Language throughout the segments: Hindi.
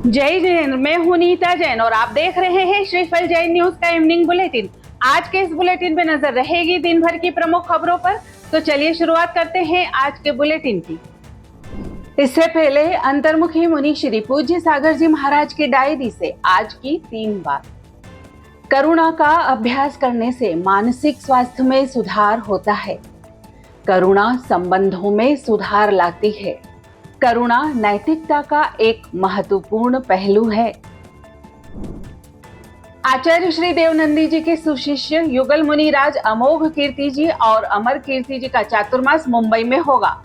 जय जैन। मैं हूं नीता जैन और आप देख रहे हैं श्रीफल जैन न्यूज का इवनिंग बुलेटिन। आज के इस बुलेटिन में नजर रहेगी दिन भर की प्रमुख खबरों पर। तो चलिए शुरुआत करते हैं आज के बुलेटिन की। इससे पहले अंतर्मुखी मुनि श्री पूज्य सागर जी महाराज की डायरी से आज की 3 बात। करुणा का अभ्यास करने से मानसिक स्वास्थ्य में सुधार होता है। करुणा संबंधों में सुधार लाती है। करुणा नैतिकता का एक महत्वपूर्ण पहलू है। आचार्य श्री देवनंदी जी के सुशिष्य युगल मुनिराज अमोघ कीर्ति जी और अमर कीर्ति जी का चातुर्मास मुंबई में होगा।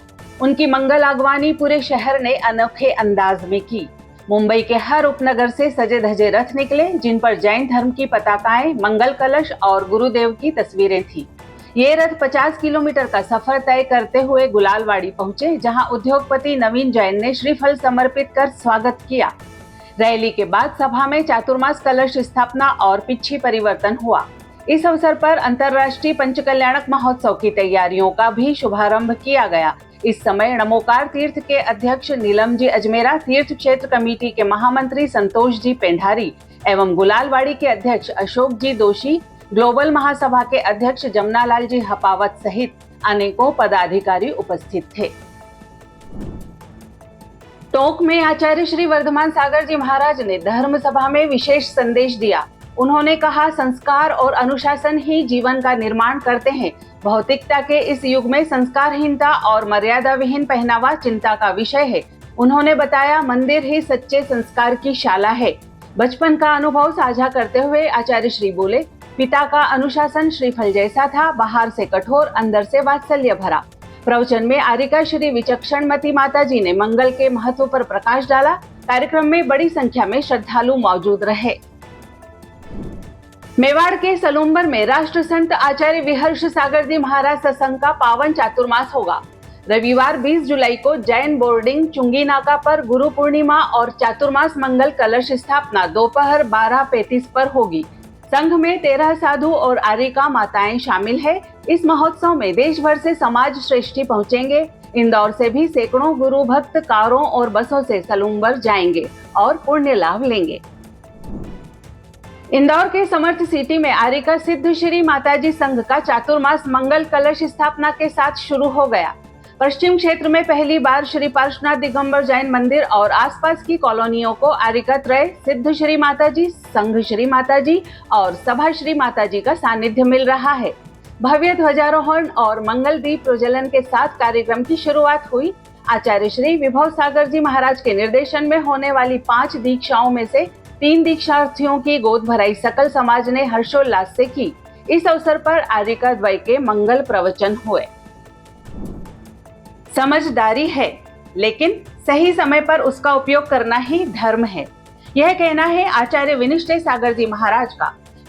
उनकी मंगल आगवानी पूरे शहर ने अनोखे अंदाज में की। मुंबई के हर उपनगर से सजे धजे रथ निकले, जिन पर जैन धर्म की पताकाएं, मंगल कलश और गुरुदेव की तस्वीरें थी। ये रथ 50 किलोमीटर का सफर तय करते हुए गुलालवाड़ी पहुंचे, जहां उद्योगपति नवीन जैन ने श्रीफल समर्पित कर स्वागत किया। रैली के बाद सभा में चातुर्मास कलश स्थापना और पिछी परिवर्तन हुआ। इस अवसर पर अंतर्राष्ट्रीय पंचकल्याणक महोत्सव की तैयारियों का भी शुभारंभ किया गया। इस समय नमोकार तीर्थ के अध्यक्ष नीलम जी अजमेरा, तीर्थ क्षेत्र कमेटी के महामंत्री संतोष जी पेंढारी एवं गुलालवाड़ी के अध्यक्ष अशोक जी दोषी, ग्लोबल महासभा के अध्यक्ष जमनालाल जी हपावत सहित अनेकों पदाधिकारी उपस्थित थे। टोंक में आचार्य श्री वर्धमान सागर जी महाराज ने धर्म सभा में विशेष संदेश दिया। उन्होंने कहा, संस्कार और अनुशासन ही जीवन का निर्माण करते हैं। भौतिकता के इस युग में संस्कारहीनता और मर्यादा विहीन पहनावा चिंता का विषय है। उन्होंने बताया, मंदिर ही सच्चे संस्कार की शाला है। बचपन का अनुभव साझा करते हुए आचार्य श्री बोले, पिता का अनुशासन श्रीफल जैसा था, बाहर से कठोर, अंदर से वात्सल्य भरा। प्रवचन में आरिका श्री विचक्षणमती माता जी ने मंगल के महत्व पर प्रकाश डाला। कार्यक्रम में बड़ी संख्या में श्रद्धालु मौजूद रहे। मेवाड़ के सलूम्बर में राष्ट्र संत आचार्य विहर्ष सागर जी महाराज सत्संग का पावन चातुर्मास होगा। रविवार 20 जुलाई को जैन बोर्डिंग चुंगी नाका पर गुरु पूर्णिमा और चातुर्मास मंगल कलश स्थापना दोपहर 12:35 पर होगी। संघ में 13 साधु और आरिका माताएं शामिल है। इस महोत्सव में देश भर से समाज श्रेष्ठी पहुंचेंगे। इंदौर से भी सैकड़ों गुरु भक्त कारों और बसों से सलूम्बर जाएंगे और पुण्य लाभ लेंगे। इंदौर के समर्थ सिटी में आरिका सिद्ध श्री माताजी संघ का चातुर्मास मंगल कलश स्थापना के साथ शुरू हो गया। पश्चिम क्षेत्र में पहली बार श्री पार्श्वनाथ दिगंबर जैन मंदिर और आसपास की कॉलोनियों को आरिका त्रय, सिद्ध श्री माताजी, संघ श्री माताजी और सभा श्री माताजी का सानिध्य मिल रहा है। भव्य ध्वजारोहण और मंगल दीप प्रज्वलन के साथ कार्यक्रम की शुरुआत हुई। आचार्य श्री विभव सागर जी महाराज के निर्देशन में होने वाली 5 दीक्षाओं में से 3 दीक्षार्थियों की गोद भराई सकल समाज ने हर्षोल्लास से की। इस अवसर पर आरिका द्वय के मंगल प्रवचन हुए। समझदारी है, लेकिन सही समय पर उसका उपयोग करना ही धर्म है, यह कहना है आचार्य विनिष्ठे सागर जी महाराज का।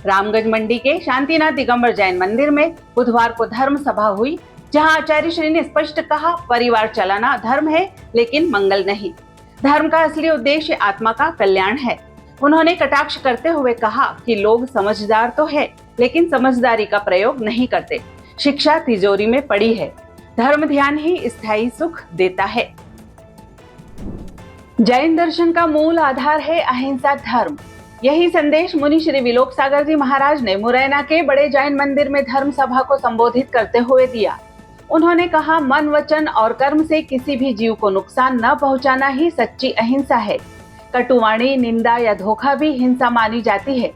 रामगंज मंडी के शांतिनाथ दिगंबर जैन मंदिर में बुधवार को धर्म सभा हुई, जहां आचार्य श्री ने स्पष्ट कहा, परिवार चलाना धर्म है, लेकिन मंगल नहीं। धर्म का असली उद्देश्य आत्मा का कल्याण है। उन्होंने कटाक्ष करते हुए कहा कि लोग समझदार तो है, लेकिन समझदारी का प्रयोग नहीं करते। शिक्षा तिजोरी में पड़ी है। धर्म ध्यान ही स्थायी सुख देता है। जैन दर्शन का मूल आधार है अहिंसा धर्म। यही संदेश मुनि श्री विलोक सागर जी महाराज ने मुरैना के बड़े जैन मंदिर में धर्म सभा को संबोधित करते हुए दिया। उन्होंने कहा, मन, वचन और कर्म से किसी भी जीव को नुकसान न पहुंचाना ही सच्ची अहिंसा है। कटुवाणी, निंदा या धोखा भी हिंसा मानी जाती है।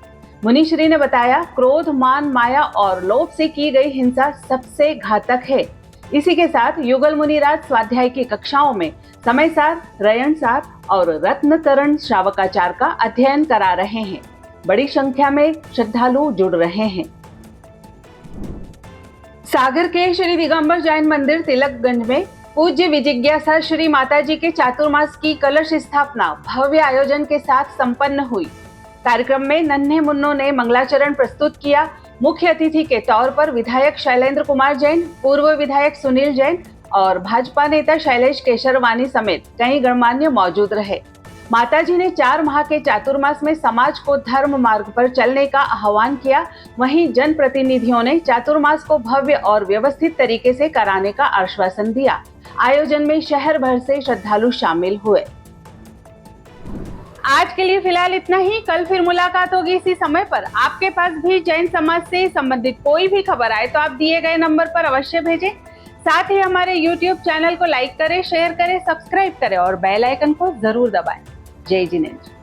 मुनि श्री ने बताया, क्रोध, मान, माया और लोभ से की गई हिंसा सबसे घातक है। इसी के साथ युगल मुनिराज स्वाध्याय की कक्षाओं में समयसार, रयनसार और रत्नतरण श्रावकाचार का अध्ययन करा रहे हैं। बड़ी संख्या में श्रद्धालु जुड़ रहे हैं। सागर के श्री दिगंबर जैन मंदिर तिलकगंज में पूज्य विजिज्ञासा श्री माताजी के चातुर्मास की कलश स्थापना भव्य आयोजन के साथ संपन्न हुई। कार्यक्रम में नन्हे मुन्नों ने मंगलाचरण प्रस्तुत किया। मुख्य अतिथि के तौर पर विधायक शैलेंद्र कुमार जैन, पूर्व विधायक सुनील जैन और भाजपा नेता शैलेश केशरवानी समेत कई गणमान्य मौजूद रहे। माताजी ने 4 माह के चातुर्मास में समाज को धर्म मार्ग पर चलने का आह्वान किया। वहीं जनप्रतिनिधियों ने चातुर्मास को भव्य और व्यवस्थित तरीके से कराने का आश्वासन दिया। आयोजन में शहर भर से श्रद्धालु शामिल हुए। आज के लिए फिलहाल इतना ही। कल फिर मुलाकात होगी इसी समय पर। आपके पास भी जैन समाज से संबंधित कोई भी खबर आए तो आप दिए गए नंबर पर अवश्य भेजें। साथ ही हमारे YouTube चैनल को लाइक करें, शेयर करें, सब्सक्राइब करें और बेल आइकन को जरूर दबाएं। जय जिनेंद्र।